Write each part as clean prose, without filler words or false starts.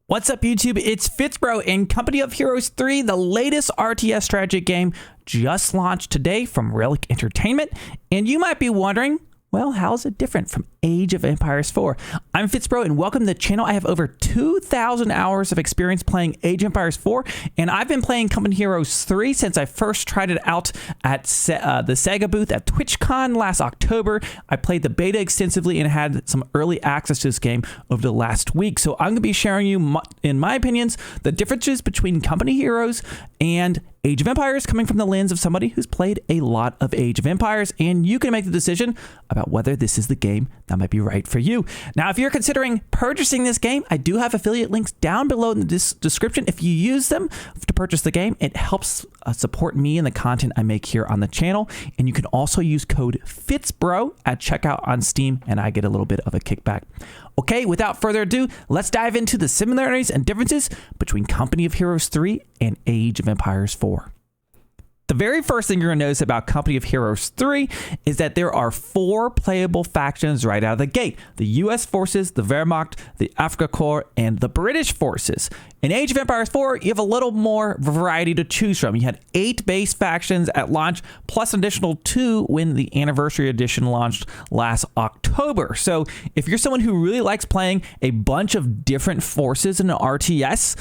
What's up, YouTube? It's FitzBro and Company of Heroes 3, the latest RTS strategy game, just launched today from Relic Entertainment. And you might be wondering, well, how is it different from Age of Empires 4? I'm FitzBro and welcome to the channel. I have over 2,000 hours of experience playing Age of Empires 4, and I've been playing Company of Heroes 3 since I first tried it out at the Sega booth at TwitchCon last October. I played the beta extensively and had some early access to this game over the last week. So I'm going to be sharing you, in my opinions, the differences between Company of Heroes and Age of Empires, coming from the lens of somebody who's played a lot of Age of Empires, and you can make the decision about whether this is the game that might be right for you. Now, if you're considering purchasing this game, I do have affiliate links down below in the description. If you use them to purchase the game, it helps support me and the content I make here on the channel. And you can also use code FitzBro at checkout on Steam, and I get a little bit of a kickback. Okay, without further ado, let's dive into the similarities and differences between Company of Heroes 3 and Age of Empires 4. The very first thing you're going to notice about Company of Heroes 3 is that there are 4 playable factions right out of the gate. The US forces, the Wehrmacht, the Afrika Korps, and the British forces. In Age of Empires 4, you have a little more variety to choose from. You had 8 base factions at launch, plus an additional 2 when the Anniversary Edition launched last October. So if you're someone who really likes playing a bunch of different forces in an RTS,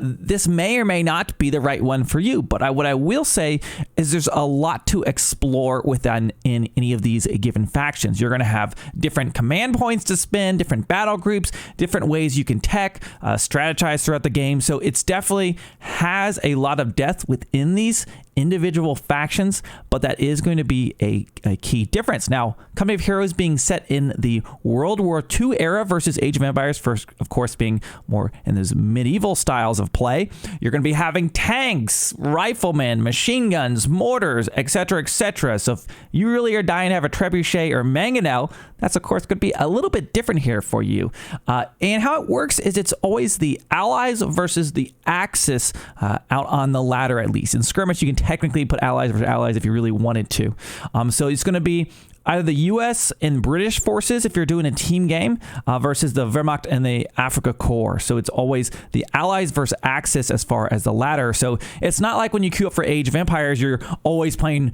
this may or may not be the right one for you. But what I will say is there's a lot to explore within any of these given factions. You're going to have different command points to spend, different battle groups, different ways you can tech, strategize throughout the game. So it's definitely has a lot of depth within these individual factions, but that is going to be a key difference. Now, Company of Heroes being set in the World War II era versus Age of Empires, first, of course, being more in those medieval styles of play. You're going to be having tanks, riflemen, machine guns, mortars, etc., etc. So if you really are dying to have a trebuchet or mangonel, that's, of course, going to be a little bit different here for you. And how it works is it's always the Allies versus the Axis out on the ladder, at least. In skirmish, you can technically put allies versus allies if you really wanted to. So it's going to be either the US and British forces if you're doing a team game versus the Wehrmacht and the Afrika Korps. So it's always the allies versus Axis as far as the ladder. So it's not like when you queue up for Age of Empires, you're always playing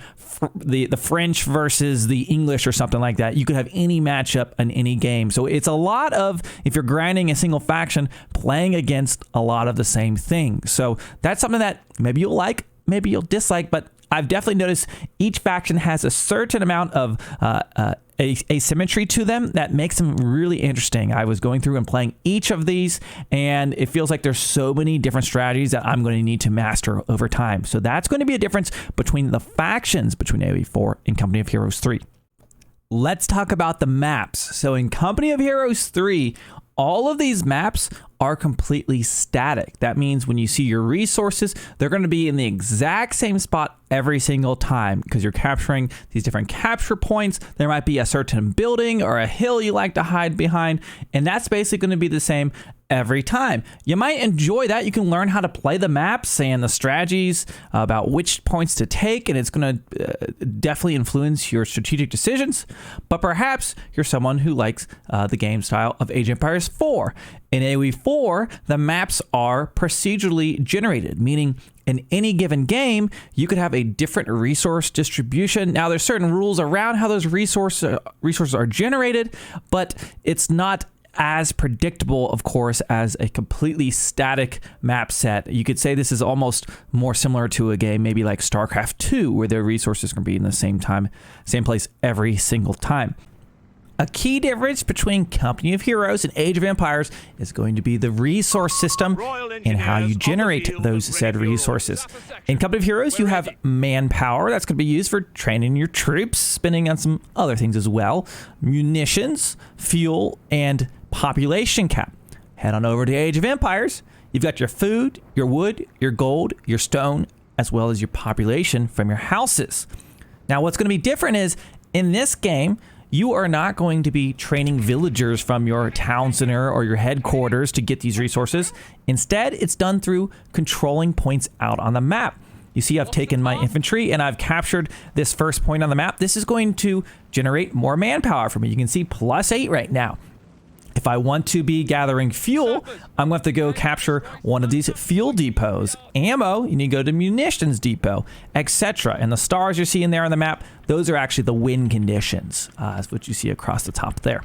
the French versus the English or something like that. You could have any matchup in any game. So it's a lot of, if you're grinding a single faction, playing against a lot of the same things. So that's something that maybe you'll like, maybe you'll dislike, but I've definitely noticed each faction has a certain amount of asymmetry to them that makes them really interesting. I was going through and playing each of these, and it feels like there's so many different strategies that I'm going to need to master over time. So that's going to be a difference between the factions between AOE4 and Company of Heroes 3. Let's talk about the maps. So in Company of Heroes 3, all of these maps are completely static. That means when you see your resources, they're going to be in the exact same spot every single time because you're capturing these different capture points. There might be a certain building or a hill you like to hide behind, and that's basically going to be the same every time. You might enjoy that. You can learn how to play the maps and the strategies about which points to take, and it's going to definitely influence your strategic decisions. But perhaps you're someone who likes the game style of Age of Empires 4. In AOE4, the maps are procedurally generated, meaning in any given game, you could have a different resource distribution. Now, there's certain rules around how those resources are generated, but it's not as predictable, of course, as a completely static map set. You could say this is almost more similar to a game maybe like StarCraft 2, where the resources can be in the same place every single time. A key difference between Company of Heroes and Age of Empires is going to be the resource system and how you generate those said resources. In Company of Heroes, you have manpower that's going to be used for training your troops, spending on some other things as well, munitions, fuel, and population cap. Head on over to Age of Empires. You've got your food, your wood, your gold, your stone, as well as your population from your houses. Now, what's going to be different is in this game, you are not going to be training villagers from your town center or your headquarters to get these resources. Instead, it's done through controlling points out on the map. You see, I've taken my infantry and I've captured this first point on the map. This is going to generate more manpower for me. You can see +8 right now. If I want to be gathering fuel, I'm going to have to go capture one of these fuel depots. Ammo, you need to go to munitions depot, etc. And the stars you're seeing there on the map, those are actually the win conditions. That's what you see across the top there.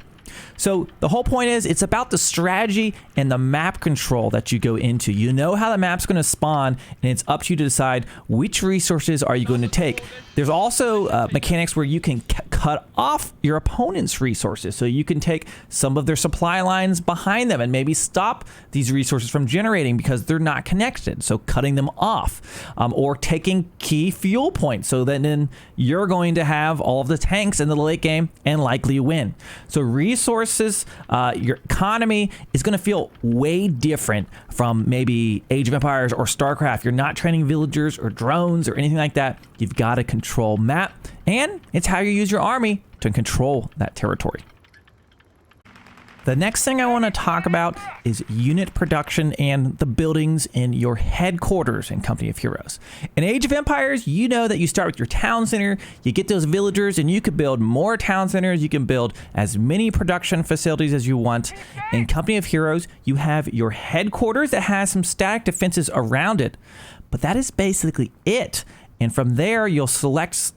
So the whole point is it's about the strategy and the map control that you go into. You know how the map's going to spawn, and it's up to you to decide which resources are you going to take. There's also mechanics where you can cut off your opponent's resources. So you can take some of their supply lines behind them and maybe stop these resources from generating because they're not connected. So cutting them off, or taking key fuel points. So then you're going to have all of the tanks in the late game and likely win. So resources, your economy is going to feel way different from maybe Age of Empires or StarCraft. You're not training villagers or drones or anything like that. You've got to control map, and it's how you use your army to control that territory. The next thing I want to talk about is unit production and the buildings in your headquarters in Company of Heroes. In Age of Empires, you know that you start with your town center, you get those villagers, and you can build more town centers, you can build as many production facilities as you want. In Company of Heroes, you have your headquarters that has some static defenses around it, but that is basically it. And from there, you'll select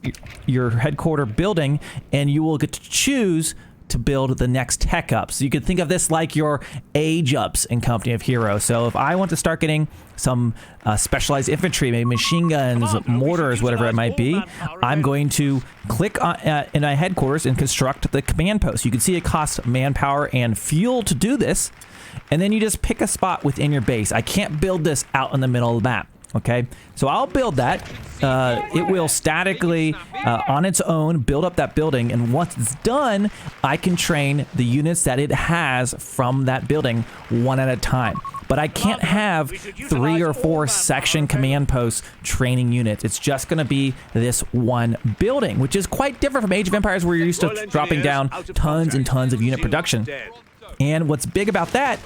your headquarter building, and you will get to choose to build the next tech ups. So you could think of this like your age ups in Company of Heroes. So if I want to start getting some specialized infantry, maybe machine guns, mortars, whatever it might be, I'm going to click on, in my headquarters and construct the command post. You can see it costs manpower and fuel to do this. And then you just pick a spot within your base. I can't build this out in the middle of the map. Okay, so I'll build that. It will statically, on its own, build up that building. And once it's done, I can train the units that it has from that building one at a time. But I can't have 3 or 4 section command posts training units. It's just going to be this one building, which is quite different from Age of Empires, where you're used to dropping down tons and tons of unit production. And what's big about that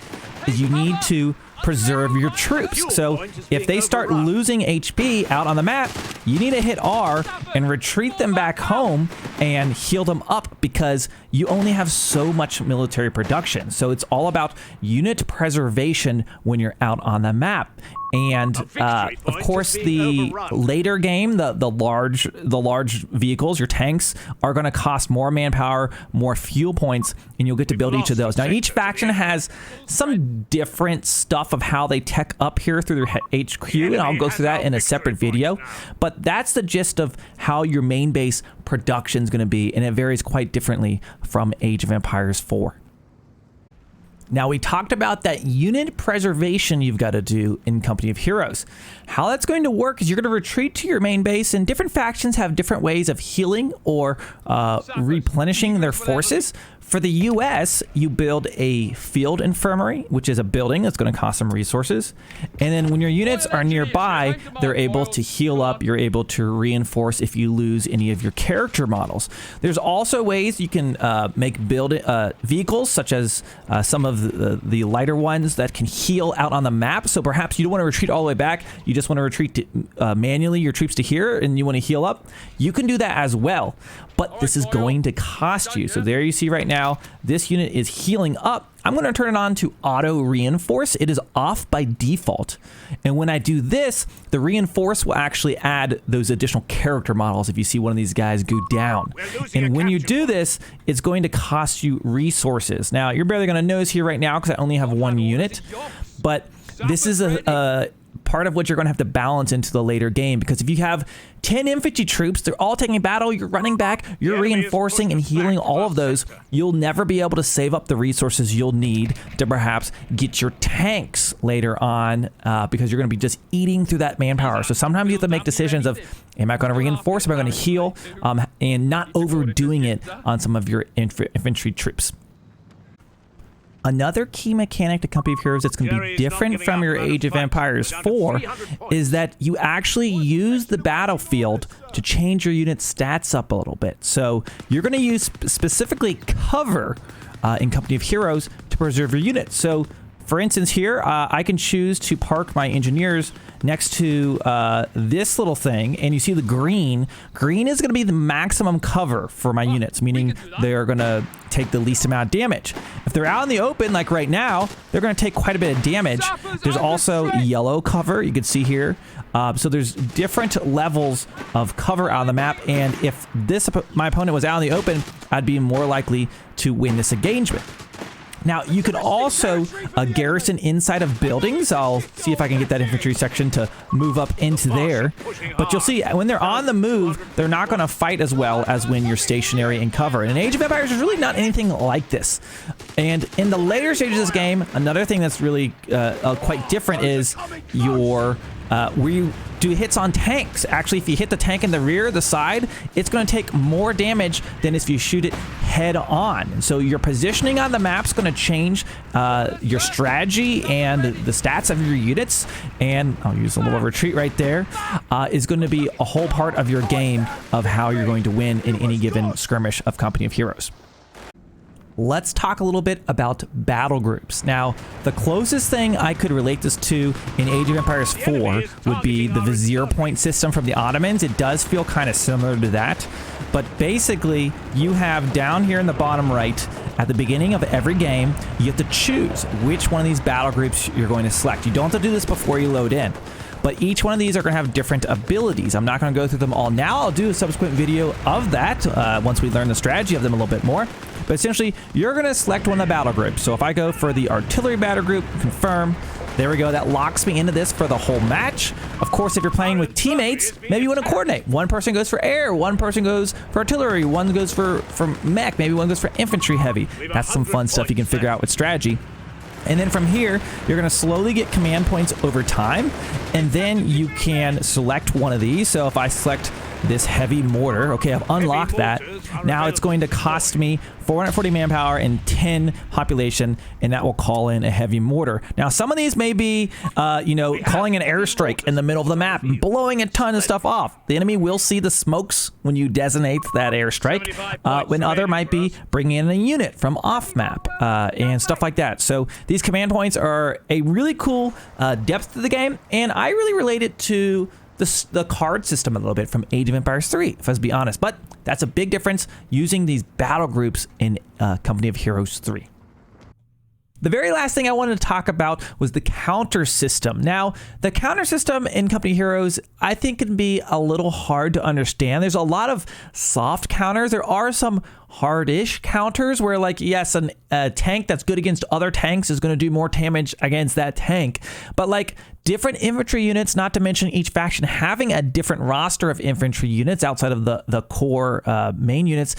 is you need to preserve your troops. So if they start losing HP out on the map, you need to hit R and retreat them back home and heal them up, because you only have so much military production. So it's all about unit preservation when you're out on the map. And of course, the later game, the large vehicles, your tanks, are going to cost more manpower, more fuel points, and you'll get to build each of those. Now, each faction has some different stuff of how they tech up here through their HQ, and I'll go through that in a separate video. But that's the gist of how your main base production is going to be, and it varies quite differently from Age of Empires 4. Now, we talked about that unit preservation you've got to do in Company of Heroes. How that's going to work is you're going to retreat to your main base, and different factions have different ways of healing or replenishing their forces. For the US, you build a field infirmary, which is a building that's going to cost some resources. And then when your units are nearby, they're able to heal up. You're able to reinforce if you lose any of your character models. There's also ways you can make vehicles, such as some of the lighter ones that can heal out on the map. So perhaps you don't want to retreat all the way back. You just want to retreat manually your troops to here, and you want to heal up. You can do that as well. But this is going to cost you. So there you see right now, this unit is healing up. I'm going to turn it on to auto reinforce. It is off by default. And when I do this, the reinforce will actually add those additional character models if you see one of these guys go down. And when you do this, it's going to cost you resources. Now, you're barely going to notice here right now because I only have one unit. But this is a part of what you're going to have to balance into the later game, because if you have 10 infantry troops, they're all taking battle, you're running back, you're reinforcing and healing all of those, you'll never be able to save up the resources you'll need to perhaps get your tanks later on, because you're going to be just eating through that manpower. So sometimes you have to make decisions of, am I going to reinforce, am I going to heal, and not overdoing it on some of your infantry troops. Another key mechanic to Company of Heroes that's going to be different from your Age of Empires 4 is that you actually use the battlefield to change your unit stats up a little bit. So you're going to use specifically cover in Company of Heroes to preserve your unit. So For instance, here, I can choose to park my engineers next to this little thing, and you see the green. Green is going to be the maximum cover for my units, meaning they're going to take the least amount of damage. If they're out in the open, like right now, they're going to take quite a bit of damage. There's also yellow cover, you can see here. So there's different levels of cover out on the map, and if my opponent was out in the open, I'd be more likely to win this engagement. Now, you could also garrison inside of buildings. I'll see if I can get that infantry section to move up into there. But you'll see, when they're on the move, they're not going to fight as well as when you're stationary in cover. And in Age of Empires, there's really not anything like this. And in the later stages of this game, another thing that's really quite different is where you do hits on tanks. Actually, if you hit the tank in the rear, the side, it's going to take more damage than if you shoot it head on. And so your positioning on the map's going to change your strategy and the stats of your units. And I'll use a little retreat right there. Is going to be a whole part of your game of how you're going to win in any given skirmish of Company of Heroes. Let's talk a little bit about battle groups. Now, the closest thing I could relate this to in Age of Empires 4 would be the Vizier point system from the Ottomans. It does feel kind of similar to that. But basically, you have down here in the bottom right, at the beginning of every game, you have to choose which one of these battle groups you're going to select. You don't have to do this before you load in. But each one of these are going to have different abilities. I'm not going to go through them all now. I'll do a subsequent video of that once we learn the strategy of them a little bit more. But essentially, you're going to select one of the battle groups. So if I go for the artillery battle group, confirm, there we go. That locks me into this for the whole match. Of course, if you're playing with teammates, maybe you want to coordinate. One person goes for air, one person goes for artillery, one goes for mech, maybe one goes for infantry heavy. That's some fun stuff you can figure out with strategy. And then from here, you're going to slowly get command points over time, and then you can select one of these. So if I select this heavy mortar, okay, I've unlocked that. Now it's going to cost me 440 manpower and 10 population, and that will call in a heavy mortar. Now, some of these may be, calling an airstrike in the middle of the map and blowing a ton of stuff off. The enemy will see the smokes when you designate that airstrike. When other might be bringing in a unit from off map and stuff like that. So these command points are a really cool depth to the game, and I really relate it to the card system a little bit from Age of Empires 3, if I was to be honest. But that's a big difference using these battle groups in Company of Heroes 3. The very last thing I wanted to talk about was the counter system. Now, the counter system in Company of Heroes, I think, can be a little hard to understand. There's a lot of soft counters. There are some hard-ish counters where, like, yes, a tank that's good against other tanks is going to do more damage against that tank. But, like, different infantry units, not to mention each faction having a different roster of infantry units outside of the core main units,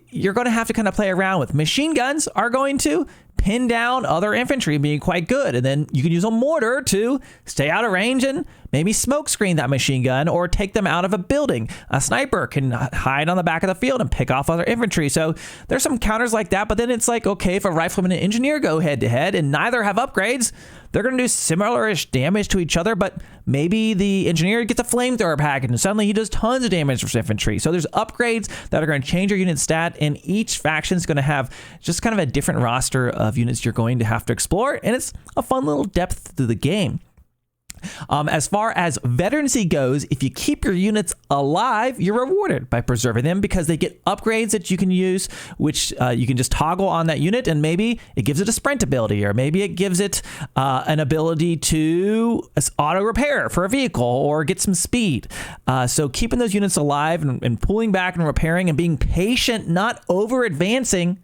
you're going to have to kind of play around with. Machine guns are going to pin down other infantry being quite good, and then you can use a mortar to stay out of range and maybe smoke screen that machine gun or take them out of a building. A sniper can hide on the back of the field and pick off other infantry. So there's some counters like that, but then it's like, okay, if a rifleman and engineer go head to head and neither have upgrades, they're going to do similar-ish damage to each other, but maybe the engineer gets a flamethrower package and suddenly he does tons of damage for infantry. So there's upgrades that are going to change your unit stat, and each faction is going to have just kind of a different roster of units you're going to have to explore, and it's a fun little depth to the game. As far as veterancy goes, if you keep your units alive, you're rewarded by preserving them because they get upgrades that you can use, which you can just toggle on that unit, and maybe it gives it a sprint ability, or maybe it gives it an ability to auto repair for a vehicle or get some speed. So keeping those units alive and pulling back and repairing and being patient, not over advancing,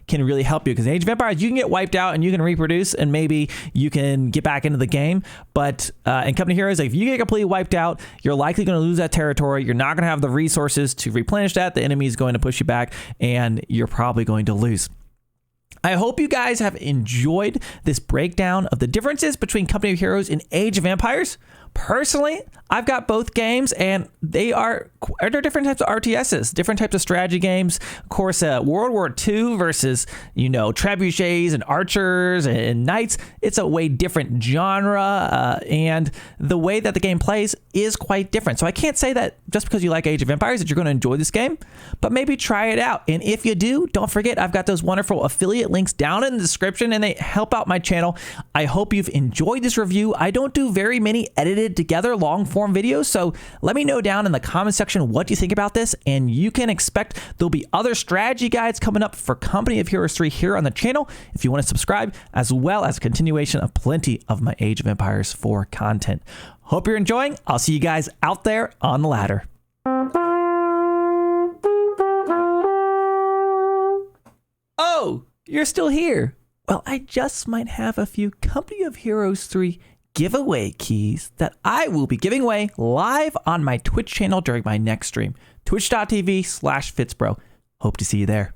can really help you, because in Age of Empires, you can get wiped out and you can reproduce and maybe you can get back into the game. But in Company of Heroes, if you get completely wiped out, you're likely going to lose that territory. You're not going to have the resources to replenish that. The enemy is going to push you back and you're probably going to lose. I hope you guys have enjoyed this breakdown of the differences between Company of Heroes and Age of Empires. Personally, I've got both games, and they're different types of RTSs, different types of strategy games. Of course, World War II versus, trebuchets and archers and knights. It's a way different genre, and the way that the game plays is quite different. So I can't say that just because you like Age of Empires that you're going to enjoy this game, but maybe try it out. And if you do, don't forget, I've got those wonderful affiliate links down in the description, and they help out my channel. I hope you've enjoyed this review. I don't do very many edited together long form videos, so let me know down in the comment section what you think about this, and you can expect there'll be other strategy guides coming up for Company of Heroes 3 here on the channel if you want to subscribe, as well as a continuation of plenty of my Age of Empires 4 content. Hope you're enjoying. I'll see you guys out there on the ladder. Oh, you're still here. Well, I just might have a few Company of Heroes 3 giveaway keys that I will be giving away live on my Twitch channel during my next stream, twitch.tv/FitzBro. Hope to see you there.